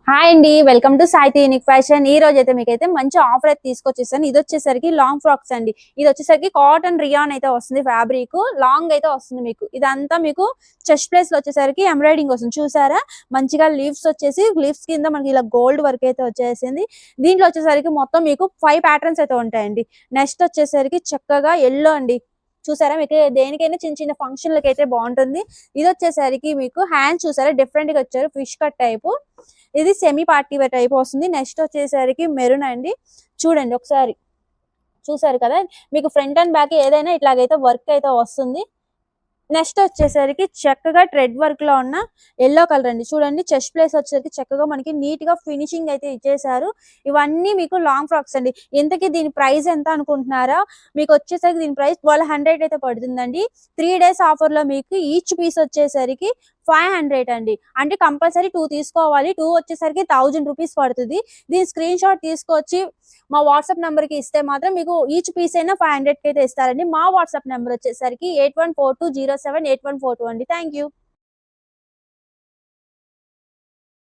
Hi అండి, welcome to Sahiti unique fashion. ఈ రోజు అయితే మీకైతే మంచి ఆఫర్ అయితే తీసుకొచ్చేసాను. ఇది వచ్చేసరికి లాంగ్ ఫ్రాక్స్ అండి. ఇది వచ్చేసరికి కాటన్ రియాన్ అయితే వస్తుంది, ఫ్యాబ్రిక్ లాంగ్ అయితే వస్తుంది. మీకు ఇదంతా మీకు చెస్ట్ ప్లేస్ లో వచ్చేసరికి ఎంబ్రాయిడింగ్ వస్తుంది. చూసారా, మంచిగా లీవ్స్ వచ్చేసి లీవ్స్ కింద మనకి ఇలా గోల్డ్ వర్క్ అయితే వచ్చేసింది. దీంట్లో వచ్చేసరికి మొత్తం మీకు 5 ప్యాటర్న్స్ అయితే ఉంటాయండి. నెక్స్ట్ వచ్చేసరికి చక్కగా ఎల్లో అండి. చూసారా, మీకు దేనికైనా చిన్న చిన్న ఫంక్షన్లకి అయితే బాగుంటుంది. ఇది వచ్చేసరికి మీకు హ్యాండ్స్ చూసారా, డిఫరెంట్ గా వచ్చారు, ఫిష్ కట్ టైపు. ఇది సెమీ పార్టీ వేర్ టైప్ వస్తుంది. నెక్స్ట్ వచ్చేసరికి మెరూన్ అండి. చూడండి ఒకసారి, చూసారు కదా, మీకు ఫ్రంట్ అండ్ బ్యాక్ ఏదైనా ఇట్లాగైతే వర్క్ అయితే వస్తుంది. నెక్స్ట్ వచ్చేసరికి చక్కగా థ్రెడ్ వర్క్ లో ఉన్న ఎల్లో కలర్ అండి. చూడండి, చెస్ట్ ప్లేస్ వచ్చేసరికి చక్కగా మనకి నీట్ గా ఫినిషింగ్ అయితే ఇచ్చేసారు. ఇవన్నీ మీకు లాంగ్ ఫ్రాక్స్ అండి. ఇంతకీ దీని ప్రైస్ ఎంత అనుకుంటున్నారా? మీకు వచ్చేసరికి దీని ప్రైస్ 1200 అయితే పడుతుందండి. 3 days ఆఫర్ లో మీకు ఈచ్ పీస్ వచ్చేసరికి 500 అండి. అంటే కంపల్సరీ 2 తీసుకోవాలి. 2 వచ్చేసరికి 1000 రూపీస్ పడుతుంది. దీని స్క్రీన్ షాట్ తీసుకొచ్చి మా వాట్సాప్ నెంబర్ కి ఇస్తే మాత్రం మీకు ఈచ్ పీస్ అయినా 500 కి అయితే ఇస్తారండి. మా వాట్సాప్ నెంబర్ వచ్చేసరికి 8142078142 అండి. Thank you.